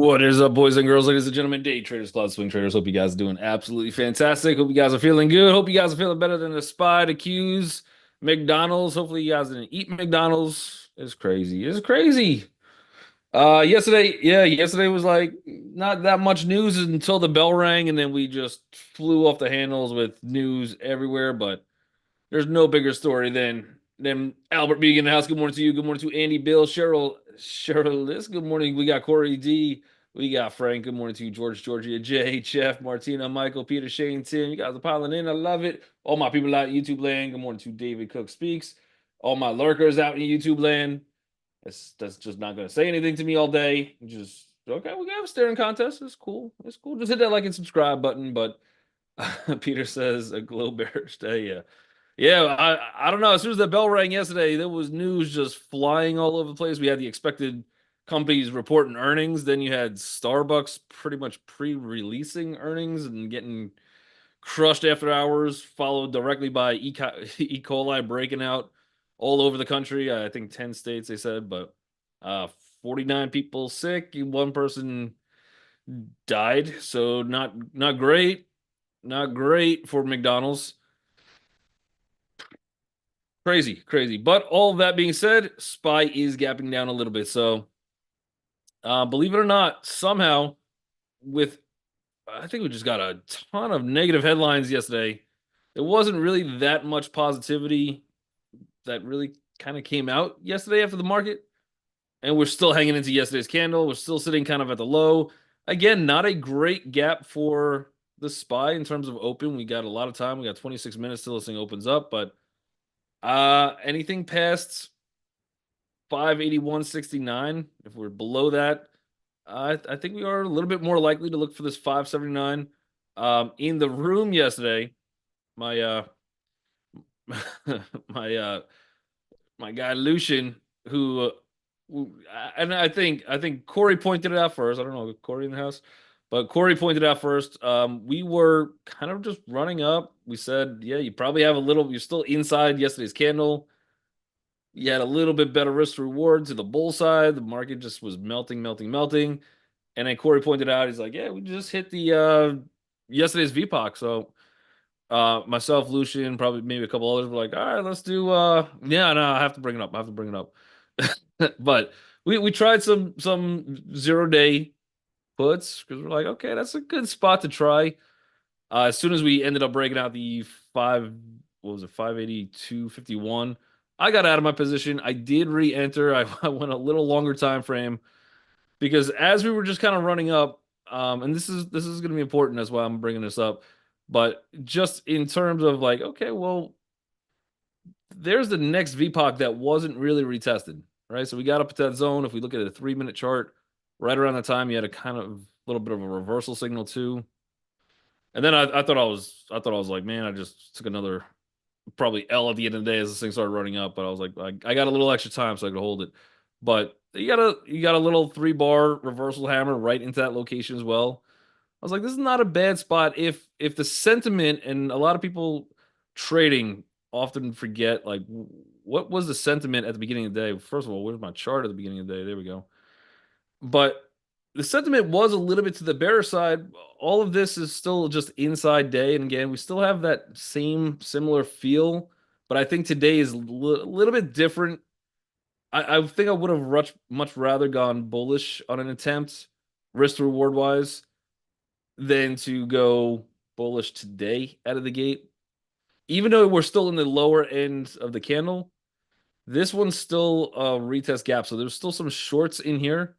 What is up, boys and girls, ladies and gentlemen, day traders, cloud swing traders? Hope you guys are doing absolutely fantastic. Hope you guys are feeling good. Hope you guys are feeling better than the SPY, the Qs, McDonald's. Hopefully, you guys didn't eat McDonald's. It's crazy. It's crazy. Yesterday was like not that much news until the bell rang, and then we just flew off the handles with news everywhere. But there's no bigger story than Albert being in the house. Good morning to you. Good morning to Andy, Bill, Cheryl, Liz. Good morning. We got Corey D. We got Frank. Good morning to you, George, Georgia, Jay, Jeff, Martina, Michael, Peter, Shane, Tim. You guys are piling in. I love it. All my people out in YouTube land. Good morning to David Cook Speaks. All my lurkers out in YouTube land. That's just not gonna say anything to me all day. Just okay. We have a staring contest. It's cool. It's cool. Just hit that like and subscribe button. But Peter says a glow bearish day. Yeah. Yeah, I don't know. As soon as the bell rang yesterday, there was news just flying all over the place. We had the expected companies reporting earnings. Then you had Starbucks pretty much pre-releasing earnings and getting crushed after hours, followed directly by E. coli breaking out all over the country. I think 10 states, they said, but 49 people sick. One person died. So not great. Not great for McDonald's. Crazy, crazy. But all that being said, SPY is gapping down a little bit. So, believe it or not, somehow, with I think we just got a ton of negative headlines yesterday. There wasn't really that much positivity that really kind of came out yesterday after the market. And we're still hanging into yesterday's candle. We're still sitting kind of at the low. Again, not a great gap for the SPY in terms of open. We got a lot of time. We got 26 minutes till this thing opens up. But anything past 581.69. If we're below that, I think we are a little bit more likely to look for this 579. In the room yesterday, my my my guy Lucian, and I think Corey pointed it out first. I don't know Corey in the house, but Corey pointed out first. We were kind of just running up. We said, yeah, you probably have a little. You're still inside yesterday's candle. You had a little bit better risk reward to the bull side. The market just was melting, melting, melting. And then Corey pointed out, he's like, yeah, we just hit the yesterday's VPOC. So myself, Lucian, probably maybe a couple others were like, all right, let's do yeah, no, I have to bring it up. I have to bring it up. But we tried some 0 day puts because we're like, okay, that's a good spot to try. As soon as we ended up breaking out the what was it, 582.51, I got out of my position. I did re-enter. I went a little longer time frame because as we were just kind of running up, and this is going to be important. That's why I'm bringing this up. But just in terms of like, okay, well, there's the next VPOC that wasn't really retested, right? So we got up at that zone. If we look at a 3 minute chart, right around that time, you had a kind of little bit of a reversal signal too. And then I thought I was like, man, I just took another probably L at the end of the day as this thing started running up. But I was like, I got a little extra time so I could hold it. But you got a little 3 bar reversal hammer right into that location as well. I was like, this is not a bad spot if the sentiment, and a lot of people trading often forget like what was the sentiment at the beginning of the day. First of all, where's my chart at the beginning of the day? There we go. But the sentiment was a little bit to the bear side. All of this is still just inside day. And again, we still have that same similar feel. But I think today is a little bit different. I think I would have much rather gone bullish on an attempt, risk to reward wise, than to go bullish today out of the gate. Even though we're still in the lower end of the candle, this one's still a retest gap. So there's still some shorts in here.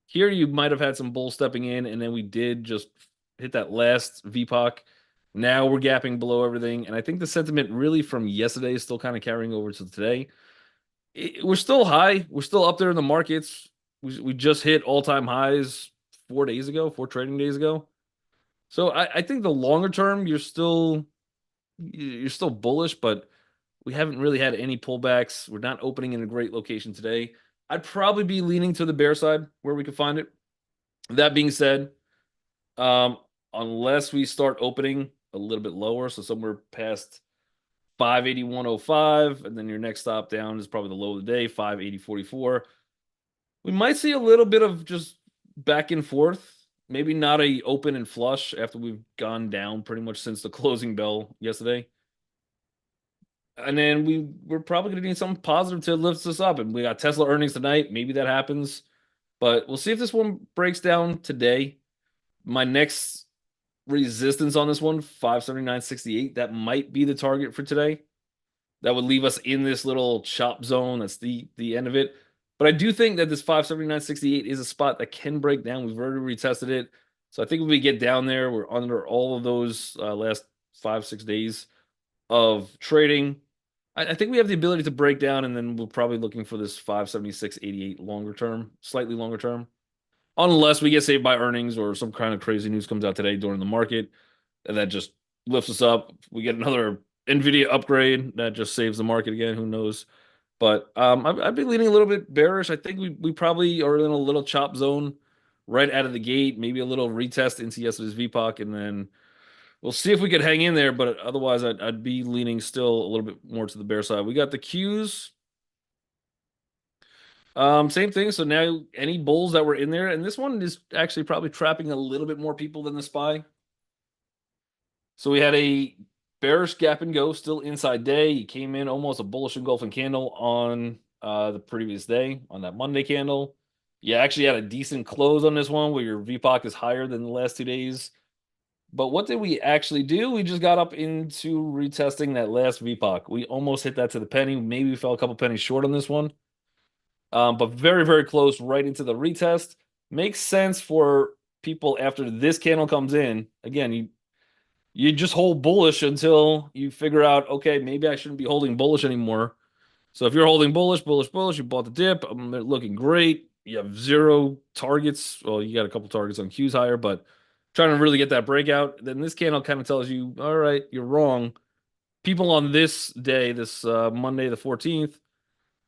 Here you might have had some bull stepping in, and then we did just hit that last VPOC. Now we're gapping below everything. And I think the sentiment really from yesterday is still kind of carrying over to today. We're still high. We're still up there in the markets. We just hit all-time highs 4 days ago, 4 trading days ago. So I think the longer term, you're still bullish, but we haven't really had any pullbacks. We're not opening in a great location today. I'd probably be leaning to the bear side where we could find it. That being said, unless we start opening a little bit lower, so somewhere past 581.05, and then your next stop down is probably the low of the day, 580.44. We might see a little bit of just back and forth. Maybe not a open and flush after we've gone down pretty much since the closing bell yesterday. And then we're probably going to need something positive to lift us up. And we got Tesla earnings tonight. Maybe that happens, but we'll see if this one breaks down today. My next resistance on this one, 579.68. That might be the target for today. That would leave us in this little chop zone. That's the end of it. But I do think that this 579.68 is a spot that can break down. We've already retested it. So I think when we get down there, we're under all of those last 5-6 days of trading. I think we have the ability to break down, and then we're probably looking for this 576.88 longer term, slightly longer term, unless we get saved by earnings or some kind of crazy news comes out today during the market and that just lifts us up. We get another Nvidia upgrade that just saves the market again. Who knows? But I've been leaning a little bit bearish. I think we probably are in a little chop zone right out of the gate. Maybe a little retest into yesterday's VPOC, and then we'll see if we could hang in there. But otherwise, I'd be leaning still a little bit more to the bear side. We got the Qs. Same thing. So now any bulls that were in there, and this one is actually probably trapping a little bit more people than the SPY. So we had a bearish gap and go still inside day. He came in almost a bullish engulfing candle on the previous day on that Monday candle. You actually had a decent close on this one where your VPOC is higher than the last 2 days. But what did we actually do? We just got up into retesting that last VPOC. We almost hit that to the penny. Maybe we fell a couple pennies short on this one. But very, very close right into the retest. Makes sense for people after this candle comes in. Again, you just hold bullish until you figure out, okay, maybe I shouldn't be holding bullish anymore. So if you're holding bullish, bullish, bullish, you bought the dip, they're looking great. You have zero targets. Well, you got a couple targets on Q's higher, but trying to really get that breakout. Then this candle kind of tells you, all right, you're wrong. People on this day, this Monday the 14th,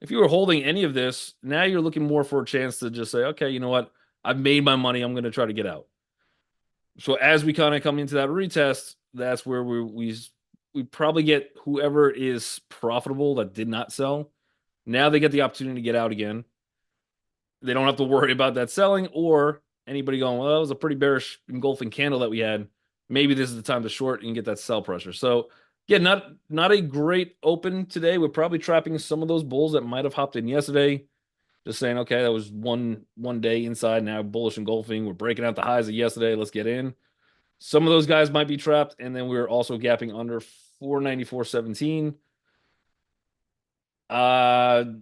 if you were holding any of this, now you're looking more for a chance to just say, okay, you know what? I've made my money. I'm going to try to get out. So as we kind of come into that retest, that's where we probably get whoever is profitable that did not sell. Now they get the opportunity to get out again. They don't have to worry about that selling or anybody going, well, that was a pretty bearish engulfing candle that we had. Maybe this is the time to short and get that sell pressure. So yeah, not a great open today. We're probably trapping some of those bulls that might have hopped in yesterday. Just saying, okay, that was one day inside. Now bullish engulfing. We're breaking out the highs of yesterday. Let's get in. Some of those guys might be trapped, and then we're also gapping under 494.17.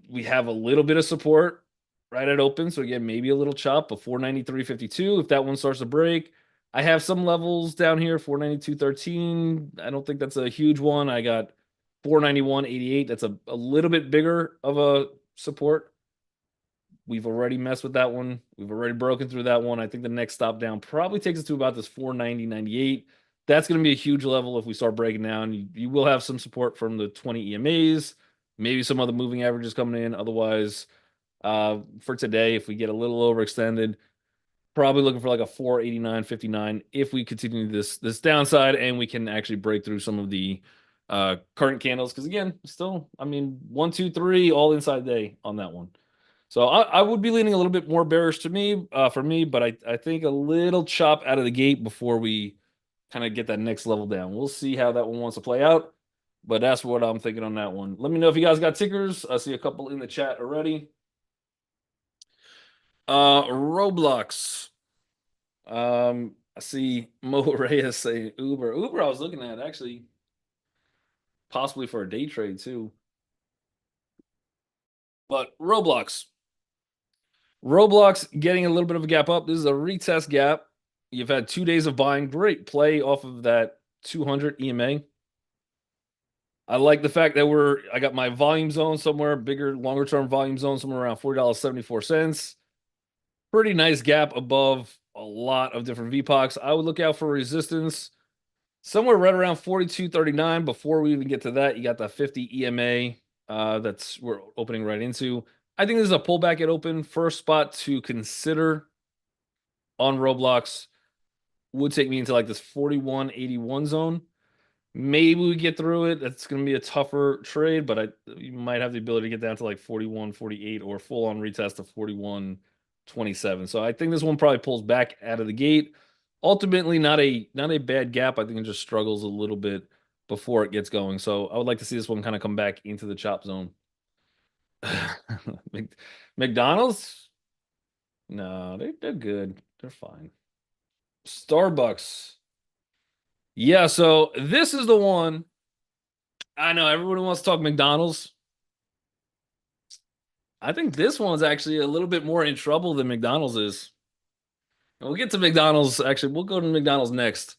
We have a little bit of support right at open. So again, maybe a little chop, but 493.52. If that one starts to break, I have some levels down here, 492.13. I don't think that's a huge one. I got 491.88. That's a little bit bigger of a support. We've already messed with that one. We've already broken through that one. I think the next stop down probably takes us to about this 490.98. That's going to be a huge level if we start breaking down. You will have some support from the 20 EMAs, maybe some other moving averages coming in. Otherwise, for today, if we get a little overextended, probably looking for like a 489.59 if we continue this downside and we can actually break through some of the current candles. Because again, still, I mean, 1, 2, 3, all inside day on that one. So I would be leaning a little bit more bearish to me for me, but I think a little chop out of the gate before we kind of get that next level down. We'll see how that one wants to play out, but that's what I'm thinking on that one. Let me know if you guys got tickers. I see a couple in the chat already. Roblox. I see Mo Reyes saying Uber. Uber I was looking at actually possibly for a day trade too. But Roblox. Roblox getting a little bit of a gap up. This is a retest gap. You've had 2 days of buying. Great play off of that 200 EMA. I like the fact that I got my volume zone somewhere, bigger, longer term volume zone somewhere around $4.74. Pretty nice gap above a lot of different VPOCs. I would look out for resistance somewhere right around 42.39. Before we even get to that, you got the 50 EMA that's we're opening right into. I think this is a pullback at open. First spot to consider on Roblox would take me into like this 41.81 zone. Maybe we get through it. That's going to be a tougher trade, but you might have the ability to get down to like 41, 48 or full on retest of 41. 27. So I think this one probably pulls back out of the gate. Ultimately, not a bad gap. I think it just struggles a little bit before it gets going. So I would like to see this one kind of come back into the chop zone. McDonald's? No, they're good. They're fine. Starbucks. Yeah, so this is the one. I know everybody wants to talk McDonald's. I think this one's actually a little bit more in trouble than McDonald's is. And we'll get to McDonald's. Actually, we'll go to McDonald's next.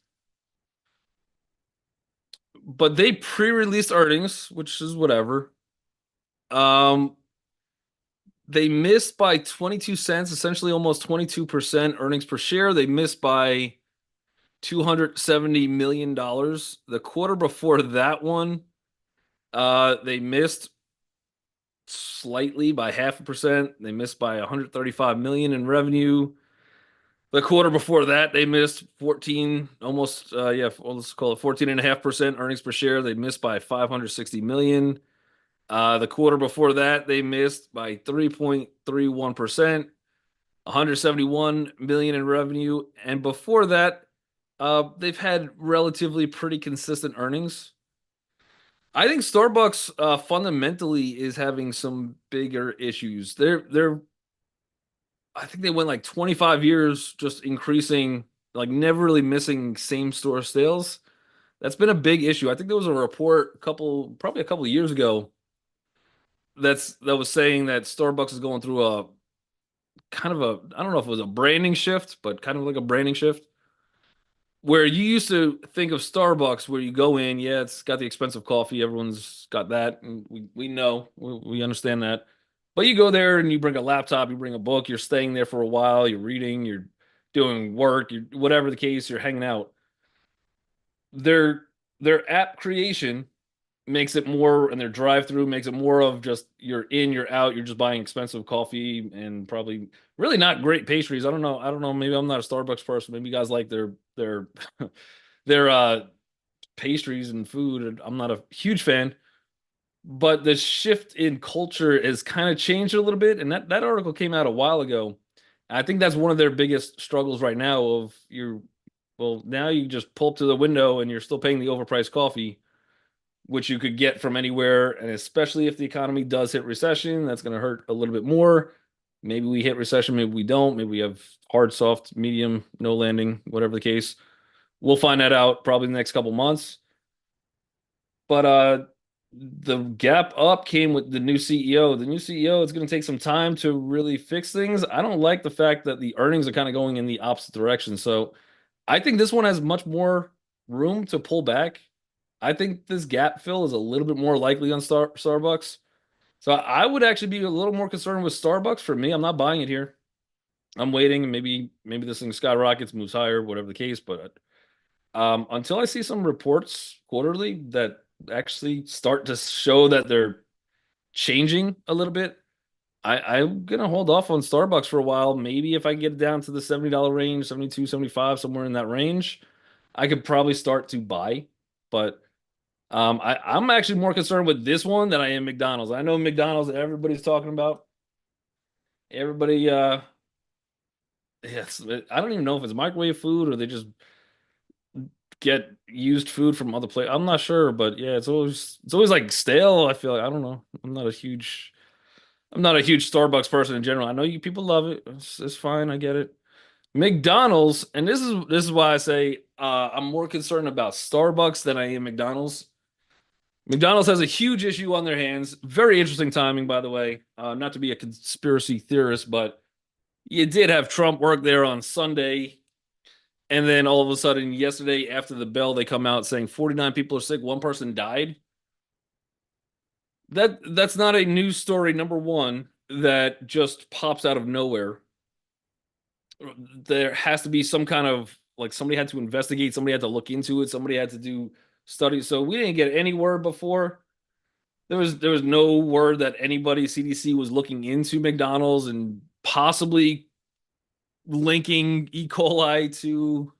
But they pre-released earnings, which is whatever. Um, they missed by 22 cents, essentially almost 22% earnings per share. They missed by $270 million. The quarter before that one, they missed slightly by 0.5%. They missed by 135 million in revenue. The quarter before that, they missed 14, almost, let's call it 14.5% earnings per share. They missed by 560 million. The quarter before that, they missed by 3.31%, 171 million in revenue. And before that, they've had relatively pretty consistent earnings. I think Starbucks fundamentally is having some bigger issues. I think they went like 25 years just increasing, like never really missing same store sales. That's been a big issue. I think there was a report probably a couple of years ago that was saying that Starbucks is going through a kind of I don't know if it was a branding shift, but kind of like a branding shift where you used to think of Starbucks where you go in, yeah, it's got the expensive coffee, everyone's got that, and we know, we understand that. But you go there and you bring a laptop, you bring a book, you're staying there for a while, you're reading, you're doing work, you whatever the case, you're hanging out. Their their app creation makes it more, and their drive-through makes it more of just you're in, you're out, you're just buying expensive coffee and probably really not great pastries. I don't know. I don't know. Maybe I'm not a Starbucks person. Maybe you guys like their their pastries and food. And I'm not a huge fan, but the shift in culture has kind of changed a little bit. And that article came out a while ago. I think that's one of their biggest struggles right now. Well, now you just pull up to the window and you're still paying the overpriced coffee which you could get from anywhere. And especially if the economy does hit recession, that's going to hurt a little bit more. Maybe we hit recession, maybe we don't. Maybe we have hard, soft, medium, no landing, whatever the case. We'll find that out probably in the next couple months. But the gap up came with the new CEO. The new CEO is going to take some time to really fix things. I don't like the fact that the earnings are kind of going in the opposite direction. So I think this one has much more room to pull back. I think this gap fill is a little bit more likely on Starbucks. So I would actually be a little more concerned with Starbucks for me. I'm not buying it here. I'm waiting. Maybe this thing skyrockets, moves higher, whatever the case. But until I see some reports quarterly that actually start to show that they're changing a little bit, I'm gonna hold off on Starbucks for a while. Maybe if I get it down to the $70 range, 72, 75, somewhere in that range, I could probably start to buy. But I'm actually more concerned with this one than I am McDonald's. I know McDonald's everybody's talking about. Everybody, yes, I don't even know if it's microwave food or they just get used food from other places. I'm not sure, but yeah, it's always like stale. I feel like I don't know. I'm not a huge Starbucks person in general. I know you people love it. It's fine. I get it. McDonald's, and this is why I say I'm more concerned about Starbucks than I am McDonald's. McDonald's has a huge issue on their hands. Very interesting timing, by the way. Not to be a conspiracy theorist, but you did have Trump work there on Sunday. And then all of a sudden, yesterday, after the bell, they come out saying 49 people are sick, one person died. That's not a news story, number one, that just pops out of nowhere. There has to be some kind of like somebody had to investigate, somebody had to look into it, somebody had to do studies. So we didn't get any word before. There was no word that anybody CDC was looking into McDonald's and possibly linking E. coli to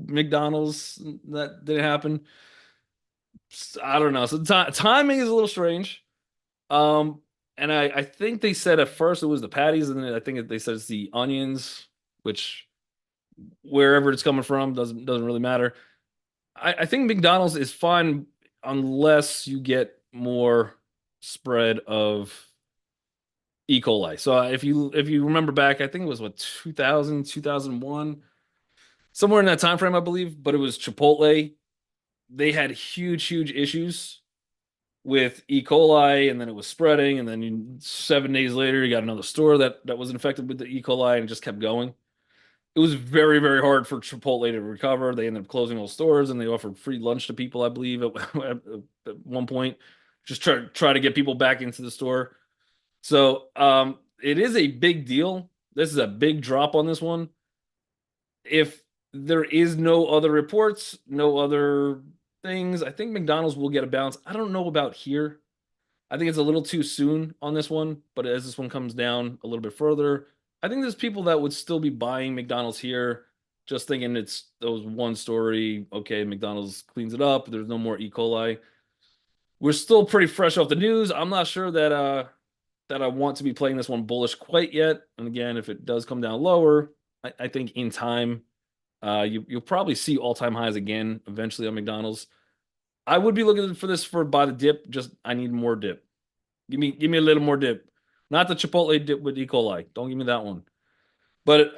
McDonald's. That didn't happen. I don't know. So timing is a little strange. Um, And I think they said at first it was the patties, and then I think they said it's the onions, which wherever it's coming from doesn't really matter. I think McDonald's is fine unless you get more spread of E. coli. So if you remember back, I think it was what 2000, 2001, somewhere in that time frame, I believe. But it was Chipotle. They had huge issues with E. coli, and then it was spreading, and then 7 days later, you got another store that was infected with the E. coli, and it just kept going. It was very hard for Chipotle to recover. They ended up closing all stores, and they offered free lunch to people, I believe, at one point, just try to get people back into the store. So it is a big deal. This is a big drop on this one. If there is no other reports, no other things, I think McDonald's will get a bounce. I don't know about here. I think it's a little too soon on this one, but as this one comes down a little bit further, I think there's people that would still be buying McDonald's here, just thinking it's those one story. Okay, McDonald's cleans it up. There's no more E. coli. We're still pretty fresh off the news. I'm not sure that I want to be playing this one bullish quite yet. And again, if it does come down lower, I think in time, you'll probably see all-time highs again eventually on McDonald's. I would be looking for this for by the dip. Just I need more dip. Give me a little more dip. Not the Chipotle dip with E. coli. Don't give me that one. But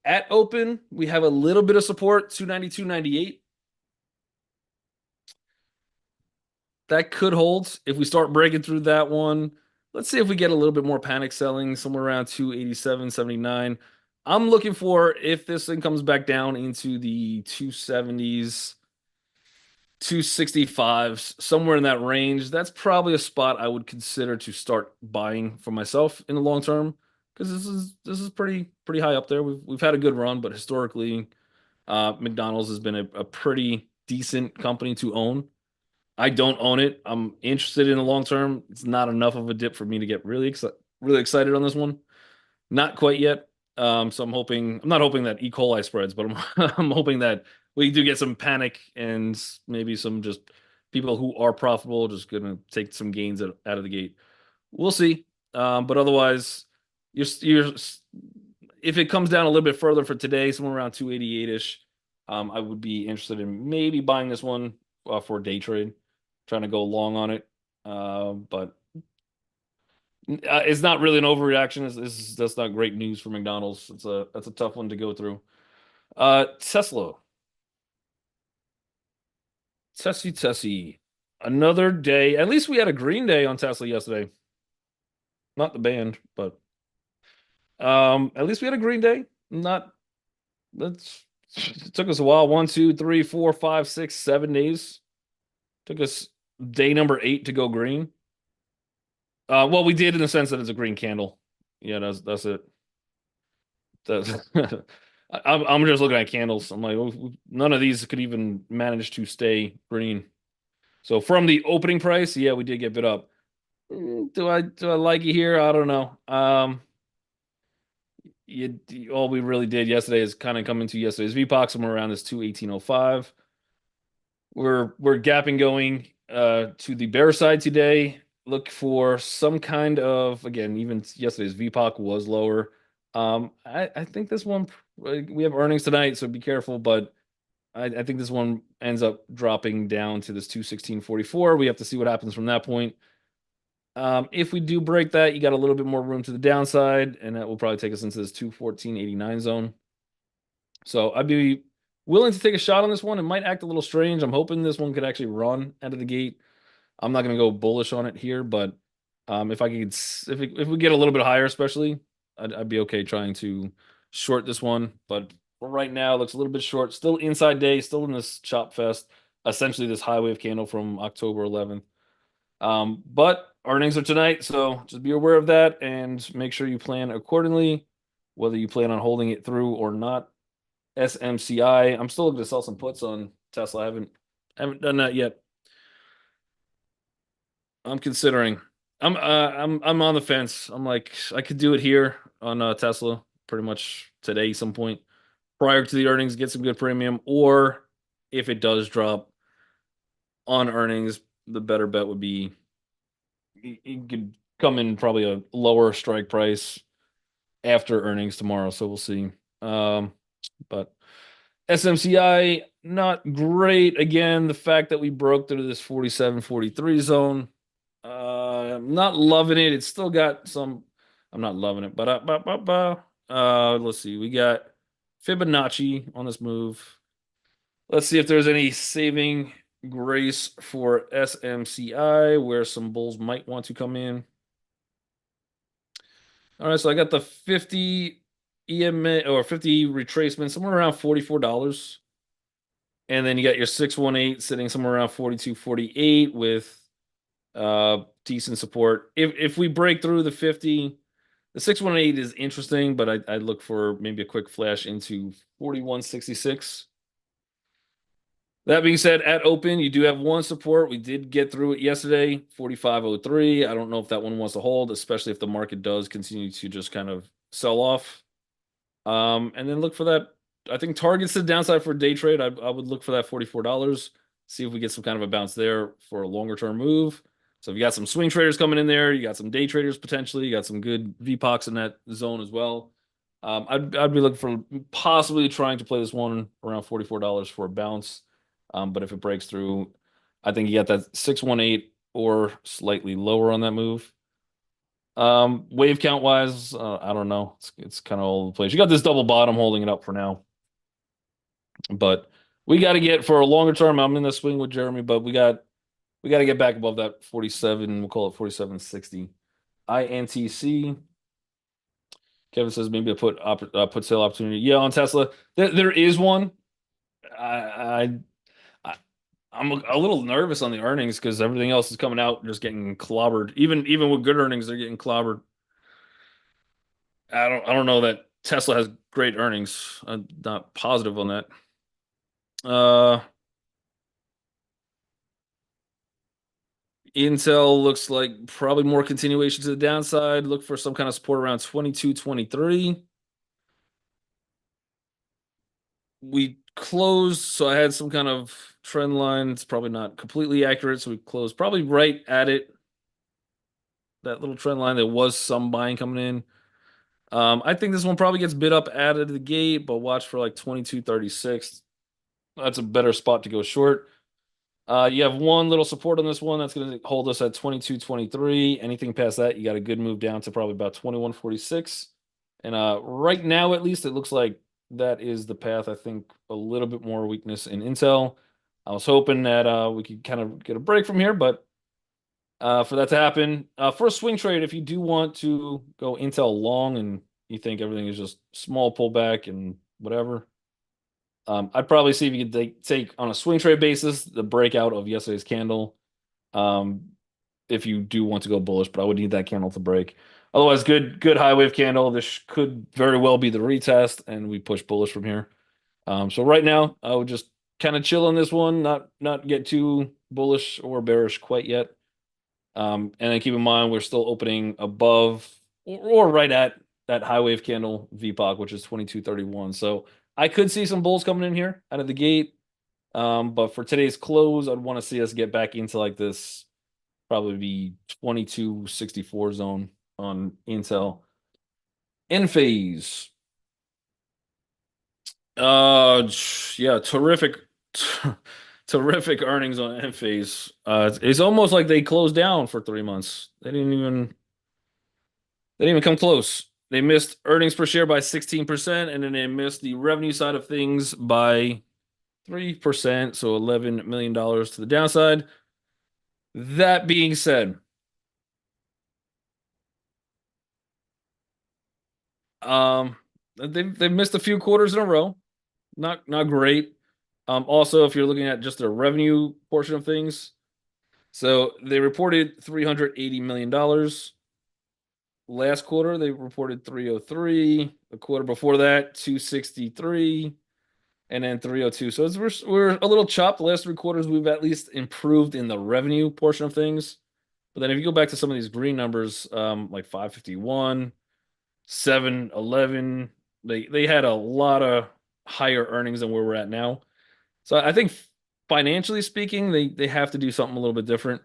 at open, we have a little bit of support, 292.98. That could hold if we start breaking through that one. Let's see if we get a little bit more panic selling somewhere around 287.79. I'm looking for if this thing comes back down into the 270s, 265s, somewhere in that range. That's probably a spot I would consider to start buying for myself in the long term because this is pretty high up there. We've had a good run, but historically, McDonald's has been a pretty decent company to own. I don't own it. I'm interested in the long term. It's not enough of a dip for me to get really excited on this one. Not quite yet. So I'm not hoping that E. coli spreads, but I'm hoping that we do get some panic and maybe some just people who are profitable just gonna take some gains out of the gate. We'll see. But otherwise, you're if it comes down a little bit further for today, somewhere around 288-ish, I would be interested in maybe buying this one for a day trade, trying to go long on it. But it's not really an overreaction. That's not great news for McDonald's. That's a tough one to go through. Tesla, Tessie. Another day. At least we had a green day on Tesla yesterday. Not the band, but at least we had a green day. Not that's it took us a while. 1, 2, 3, 4, 5, 6, 7 days. Took us day number 8 to go green. Well, we did in the sense that it's a green candle. Yeah, that's it. That's I'm just looking at candles. I'm like, oh, none of these could even manage to stay green. So from the opening price, yeah, we did get bid up. Do I like it here? I don't know. All we really did yesterday is kind of come into yesterday's VPOC somewhere around this 218.05. We're gapping going to the bear side today. Look for some kind of, again, even yesterday's VPOC was lower. I think this one, we have earnings tonight, so be careful, but I think this one ends up dropping down to this 216.44. We have to see what happens from that point. If we do break that, you got a little bit more room to the downside, and that will probably take us into this 214.89 zone. So I'd be willing to take a shot on this one. It might act a little strange. I'm hoping this one could actually run out of the gate. I'm not going to go bullish on it here, but if I could, if we get a little bit higher, especially, I'd be okay trying to short this one. But for right now, it looks a little bit short. Still inside day, still in this chop fest. Essentially, this high wave candle from October 11th. But earnings are tonight, so just be aware of that and make sure you plan accordingly, whether you plan on holding it through or not. SMCI. I'm still looking to sell some puts on Tesla. I haven't done that yet. I'm considering. I'm on the fence. I'm like I could do it here on Tesla pretty much today, some point prior to the earnings, get some good premium, or if it does drop on earnings, the better bet would be you could come in probably a lower strike price after earnings tomorrow, so we'll see. But SMCI, not great. Again, the fact that we broke through this 47-43 zone, I'm not loving it. It's still got some, I'm not loving it, but let's see. We got Fibonacci on this move. Let's see if there's any saving grace for SMCI where some bulls might want to come in. All right, so I got the 50 EMA or 50 retracement somewhere around $44. And then you got your 618 sitting somewhere around 42, 48 with decent support. If we break through the 50, the 618 is interesting, but I'd look for maybe a quick flash into 41.66. That being said, at open, you do have one support. We did get through it yesterday, 45.03. I don't know if that one wants to hold, especially if the market does continue to just kind of sell off. And then look for that. I think targets the downside for day trade. I would look for that $44. See if we get some kind of a bounce there for a longer term move. So if you got some swing traders coming in there, you got some day traders potentially, you got some good VPOCs in that zone as well. I'd be looking for possibly trying to play this one around $44 for a bounce. But if it breaks through, I think you got that 618 or slightly lower on that move. Wave count wise, I don't know. It's kind of all over the place. You got this double bottom holding it up for now, but we got to get for a longer term. I'm in the swing with Jeremy, but we got to get back above that 47. We'll call it 47.60. INTC. Kevin says maybe a put sale opportunity. Yeah, on Tesla, there is one. I, I I'm a little nervous on the earnings because everything else is coming out just getting clobbered. Even with good earnings, they're getting clobbered. I don't know that Tesla has great earnings. I'm not positive on that. Uh, Intel looks like probably more continuation to the downside. Look for some kind of support around 22-23. We closed, so I had some kind of trend line. It's probably not completely accurate, so we closed probably right at it. That little trend line, there was some buying coming in. I think this one probably gets bid up out of the gate, but watch for like 22.36. That's a better spot to go short. You have one little support on this one that's going to hold us at 22.23. Anything past that, you got a good move down to probably about 21.46. And right now, at least, it looks like that is the path. I think a little bit more weakness in Intel. I was hoping that we could kind of get a break from here, but for that to happen, for a swing trade, if you do want to go Intel long and you think everything is just small pullback and whatever, I'd probably see if you could take on a swing trade basis the breakout of yesterday's candle. Um, if you do want to go bullish, but I would need that candle to break. Otherwise, good high wave candle. This could very well be the retest, and we push bullish from here. So right now, I would just kind of chill on this one, not get too bullish or bearish quite yet. And then keep in mind we're still opening above or right at that high wave candle VPOC, which is 22.31. So I could see some bulls coming in here out of the gate. But for today's close, I'd want to see us get back into like this probably be 22.64 zone on Intel. Enphase. Yeah, terrific terrific earnings on Enphase. It's almost like they closed down for 3 months. They didn't even come close. They missed earnings per share by 16%, and then they missed the revenue side of things by 3%, so $11 million to the downside. That being said, um, they've missed a few quarters in a row. Not great. Also, if you're looking at just the revenue portion of things, so they reported $380 million. Last quarter, they reported 303. The quarter before that, 263, and then 302. So we're a little chopped. The last 3 quarters, we've at least improved in the revenue portion of things. But then if you go back to some of these green numbers, like 551, 711, they had a lot of higher earnings than where we're at now. So I think financially speaking, they have to do something a little bit different.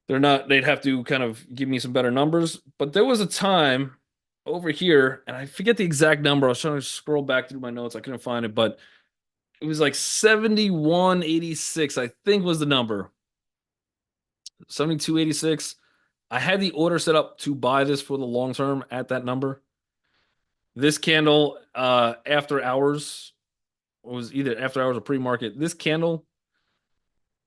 They're not, they'd have to kind of give me some better numbers. But there was a time over here, and I forget the exact number. I was trying to scroll back through my notes. I couldn't find it, but it was like 71.86, I think was the number. 72.86. I had the order set up to buy this for the long term at that number. This candle, after hours, was either after hours or pre-market. This candle,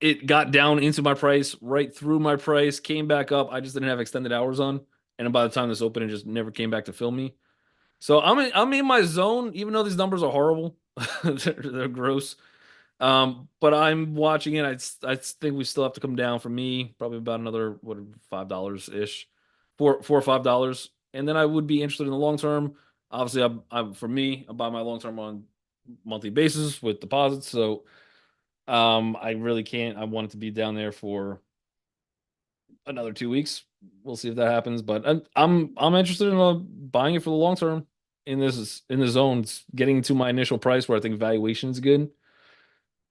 it got down into my price, right through my price, came back up. I just didn't have extended hours on, and by the time this opened, it just never came back to fill me. So I'm in my zone, even though these numbers are horrible. They're gross. But I'm watching it. I think we still have to come down for me, probably about another what $5 ish, four or $5, and then I would be interested in the long term. Obviously, I'm for me, I buy my long term on monthly basis with deposits. So I really can't. I want it to be down there for another 2 weeks. We'll see if that happens, but I'm interested in buying it for the long term in the zones, getting to my initial price where I think valuation is good.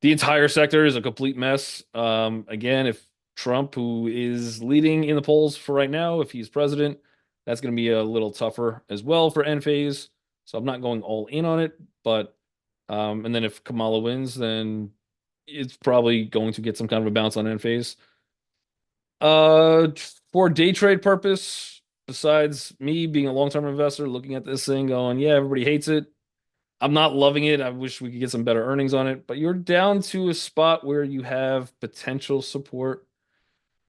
The entire sector is a complete mess. Again, if Trump, who is leading in the polls for right now, if he's president, that's going to be a little tougher as well for end phase. So I'm not going all in on it, but and then if Kamala wins, then it's probably going to get some kind of a bounce on end phase. Uh, for day trade purpose, besides me being a long-term investor, looking at this thing, going, yeah, everybody hates it. I'm not loving it. I wish we could get some better earnings on it, but you're down to a spot where you have potential support.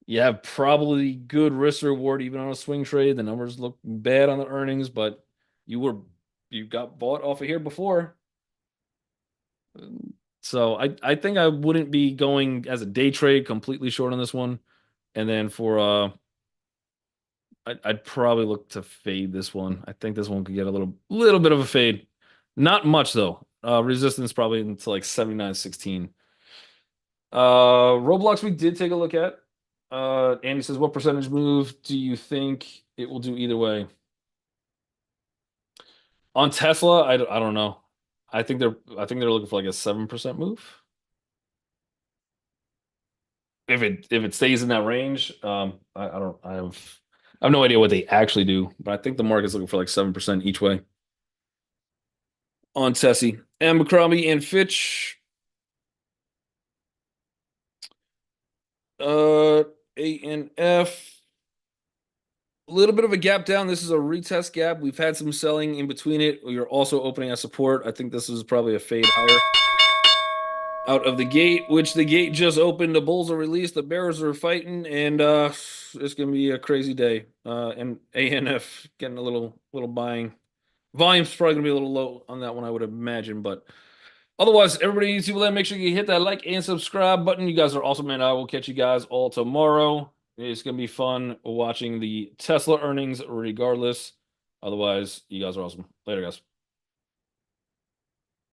You have probably good risk reward even on a swing trade. The numbers look bad on the earnings, but you were you got bought off of here before. So I think I wouldn't be going as a day trade completely short on this one. And then for I'd probably look to fade this one. I think this one could get a little bit of a fade. Not much though. Resistance probably into like 79.16. Roblox we did take a look at. Andy says, what percentage move do you think it will do either way? On Tesla, I don't know. I think they're looking for like a 7% move. If it stays in that range, I don't I have no idea what they actually do, but I think the market's looking for like 7% each way on Tessie. And McCrombie and Fitch, A and F. A little bit of a gap down. This is a retest gap. We've had some selling in between it. You're also opening at support. I think this is probably a fade higher out of the gate, which the gate just opened. The Bulls are released, the Bears are fighting, and it's gonna be a crazy day. And ANF getting a little buying. Volume's probably gonna be a little low on that one, I would imagine, but otherwise, everybody, see that. Make sure you hit that like and subscribe button. You guys are awesome, man. I will catch you guys all tomorrow. It's gonna be fun watching the Tesla earnings, regardless. Otherwise, you guys are awesome. Later, guys.